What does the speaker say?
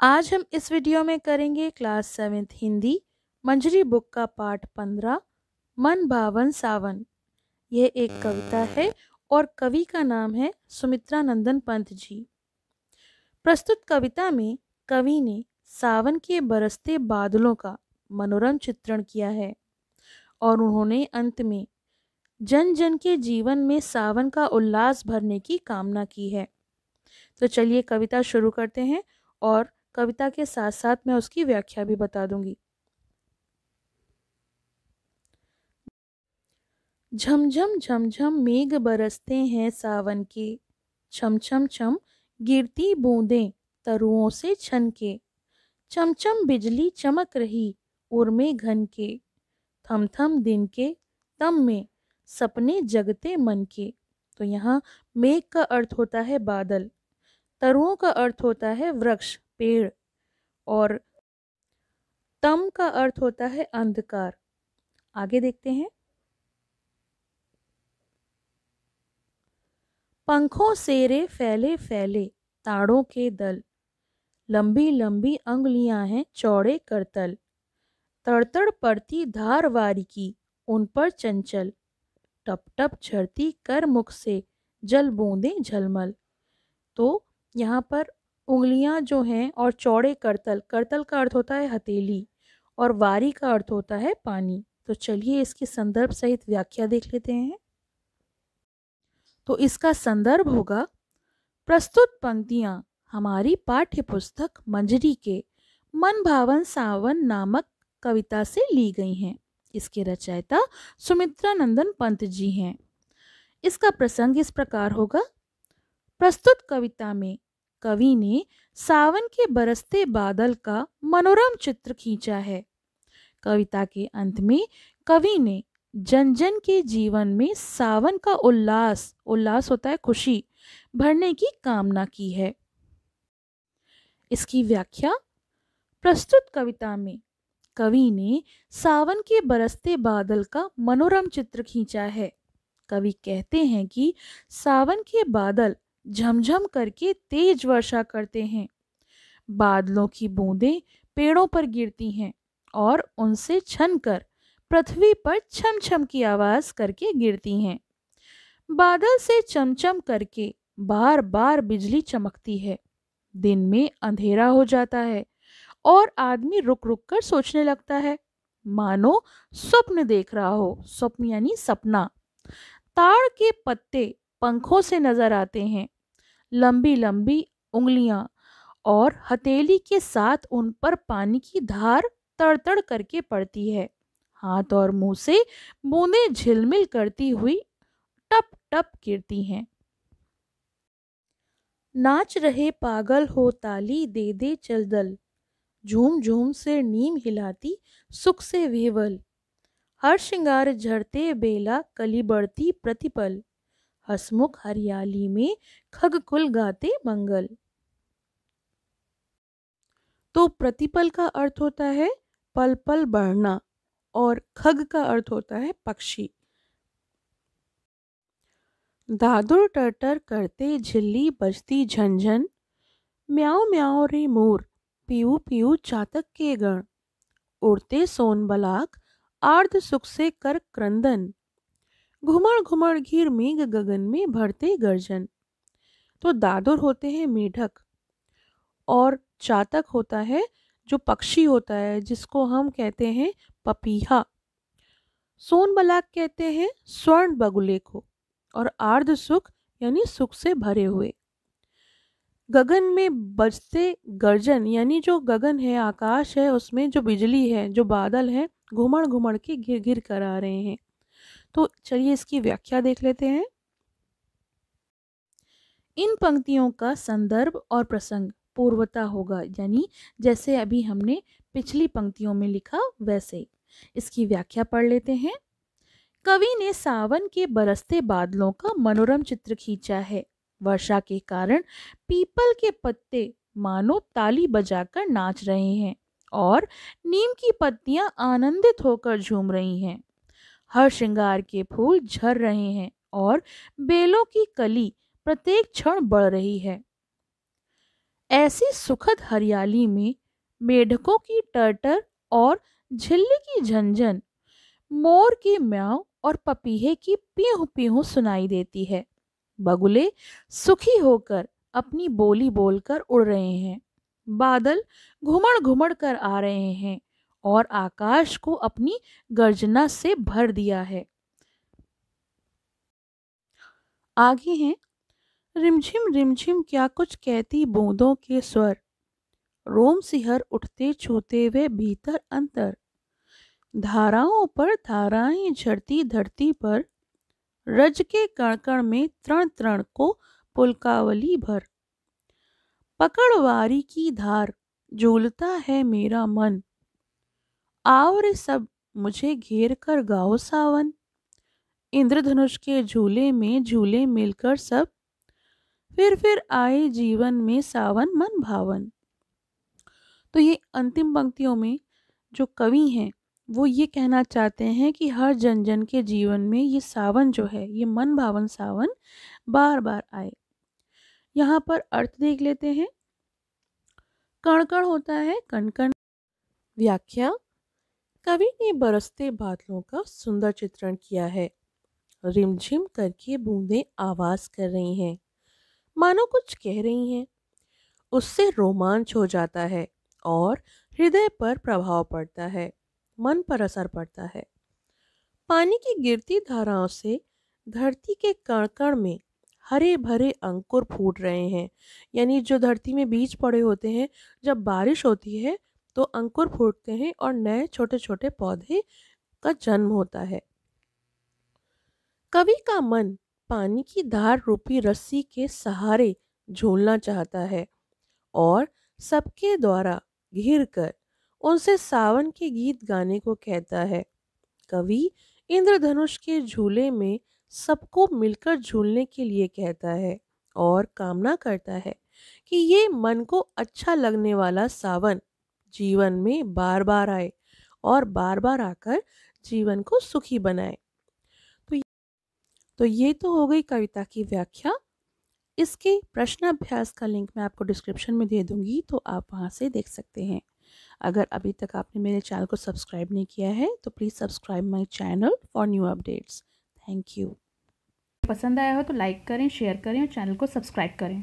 आज हम इस वीडियो में करेंगे क्लास 7th हिंदी मंजरी बुक का पाठ 15 मन भावन सावन। यह एक कविता है और कवि का नाम है सुमित्रा नंदन पंत जी। प्रस्तुत कविता में कवि ने सावन के बरसते बादलों का मनोरम चित्रण किया है और उन्होंने अंत में जन जन के जीवन में सावन का उल्लास भरने की कामना की है। तो चलिए कविता शुरू करते हैं और कविता के साथ साथ मैं उसकी व्याख्या भी बता दूंगी। झमझम झमझम मेघ बरसते हैं सावन के, छम छम छम गिरती बूंदें तरुओं से छन के, चमचम बिजली चमक रही उर्मे घन के, थम थम दिन के तम में सपने जगते मन के। तो यहाँ मेघ का अर्थ होता है बादल, तरुओं का अर्थ होता है वृक्ष पेड़ और तम का अर्थ होता है अंधकार। आगे देखते हैं। पंखों सेरे फैले फैले ताड़ों के दल, लंबी लंबी अंगुलियां हैं चौड़े करतल, तड़तड़ पड़ती धार वारी की उन पर चंचल, टप टप झरती कर मुख से जल बूंदे झलमल। तो यहाँ पर उंगलियां जो हैं और चौड़े करतल, करतल का अर्थ होता है हथेली और वारी का अर्थ होता है पानी। तो चलिए इसकी संदर्भ सहित व्याख्या देख लेते हैं। तो इसका संदर्भ होगा, प्रस्तुत पंक्तियां हमारी पाठ्य पुस्तक मंजरी के मन भावन सावन नामक कविता से ली गई हैं। इसके रचयिता सुमित्रा नंदन पंत जी हैं। इसका प्रसंग इस प्रकार होगा। प्रस्तुत कविता में कवि ने सावन के बरसते बादल का मनोरम चित्र खींचा है। कविता के अंत में कवि ने जन जन के जीवन में सावन का उल्लास, उल्लास होता है खुशी, भरने की कामना की है। इसकी व्याख्या। प्रस्तुत कविता में कवि ने सावन के बरसते बादल का मनोरम चित्र खींचा है। कवि कहते हैं कि सावन के बादल झमझम करके तेज वर्षा करते हैं। बादलों की बूंदें पेड़ों पर गिरती हैं और उनसे छनकर पृथ्वी पर छम छम की आवाज करके गिरती हैं। बादल से चमचम करके बार बार बिजली चमकती है। दिन में अंधेरा हो जाता है और आदमी रुक रुक कर सोचने लगता है, मानो स्वप्न देख रहा हो। स्वप्न यानी सपना। ताड़ के पत्ते पंखों से नजर आते हैं। लंबी लंबी उंगलियां और हथेली के साथ उन पर पानी की धार तड़तड़ करके पड़ती है। हाथ और मुंह से बूंदें झिलमिल करती हुई टप टप गिरती हैं। नाच रहे पागल हो ताली दे दे चल दल, झूम झूम से नीम हिलाती सुख से विह्वल, हर श्रृंगार झरते बेला कली बढ़ती प्रतिपल, हसमुख हरियाली में खगकुल गाते मंगल। तो प्रतिपल का अर्थ होता है पल पल बढ़ना और खग का अर्थ होता है पक्षी। दादुर टरटर करते झिल्ली बजती झंझन, म्याओ म्याओ रे मोर पीऊ पीऊ चातक के गण, उड़ते सोनबलाक आर्द सुख से कर क्रंदन, घुमड़ घुमड़ घिर मेघ गगन में भरते गर्जन। तो दादुर होते हैं मेढक और चातक होता है जो पक्षी होता है जिसको हम कहते हैं पपीहा। सोनबलाक कहते हैं स्वर्ण बगुले को और आर्द सुख यानी सुख से भरे हुए। गगन में बजते गर्जन यानी जो गगन है, आकाश है, उसमें जो बिजली है, जो बादल है, घुमड़ घुमड़ के गिर गिर कर आ रहे हैं। तो चलिए इसकी व्याख्या देख लेते हैं। इन पंक्तियों का संदर्भ और प्रसंग पूर्वता होगा, यानी जैसे अभी हमने पिछली पंक्तियों में लिखा वैसे। इसकी व्याख्या पढ़ लेते हैं। कवि ने सावन के बरसते बादलों का मनोरम चित्र खींचा है। वर्षा के कारण पीपल के पत्ते मानो ताली बजाकर नाच रहे हैं और नीम की पत्तियां आनंदित होकर झूम रही हैं। हर श्रृंगार के फूल झर रहे हैं और बेलों की कली प्रत्येक क्षण बढ़ रही है। ऐसी सुखद हरियाली में मेढकों की टर्टर और झिल्ली की झंझन, मोर की म्याऊं और पपीहे की पीहू पीहू सुनाई देती है। बगुले सुखी होकर अपनी बोली बोलकर उड़ रहे हैं। बादल घुमड़ घुमड़ कर आ रहे हैं और आकाश को अपनी गर्जना से भर दिया है। आगे हैं, रिमझिम रिमझिम क्या कुछ कहती बूंदों के स्वर, रोम सिहर उठते छूते वे भीतर अंतर। धाराओं पर धाराएं झरती धरती पर, रज के कण कण में तृण तृण को पुलकावली भर। पकड़वारी की धार झूलता है मेरा मन, आओ रे सब मुझे घेर कर गाओ सावन। इंद्रधनुष के झूले में झूले मिलकर सब, फिर आए जीवन में सावन मन भावन। तो ये अंतिम पंक्तियों में जो कवि हैं वो ये कहना चाहते हैं कि हर जन जन के जीवन में ये सावन जो है, ये मन भावन सावन बार बार आए। यहाँ पर अर्थ देख लेते हैं। कण कण होता है कण कण। व्याख्या, कवि ने बरसते बादलों का सुंदर चित्रण किया है। रिमझिम करके बूंदें आवाज कर रही हैं, मानो कुछ कह रही हैं। उससे रोमांच हो जाता है और हृदय पर प्रभाव पड़ता है, मन पर असर पड़ता है। पानी की गिरती धाराओं से धरती के कण कण में हरे भरे अंकुर फूट रहे हैं। यानी जो धरती में बीज पड़े होते हैं, जब बारिश होती है तो अंकुर फूटते हैं और नए छोटे छोटे पौधे का जन्म होता है। कवि का मन पानी की धार रूपी रस्सी के सहारे झूलना चाहता है और सबके द्वारा घिर कर उनसे सावन के गीत गाने को कहता है। कवि इंद्रधनुष के झूले में सबको मिलकर झूलने के लिए कहता है और कामना करता है कि ये मन को अच्छा लगने वाला सावन जीवन में बार बार आए और बार बार आकर जीवन को सुखी बनाए। तो ये तो हो गई कविता की व्याख्या। इसके प्रश्न अभ्यास का लिंक मैं आपको डिस्क्रिप्शन में दे दूंगी, तो आप वहाँ से देख सकते हैं। अगर अभी तक आपने मेरे चैनल को सब्सक्राइब नहीं किया है तो please subscribe my channel for new updates. Thank you. पसंद आया हो तो लाइक करें, शेयर करें और चैनल को सब्सक्राइब करें।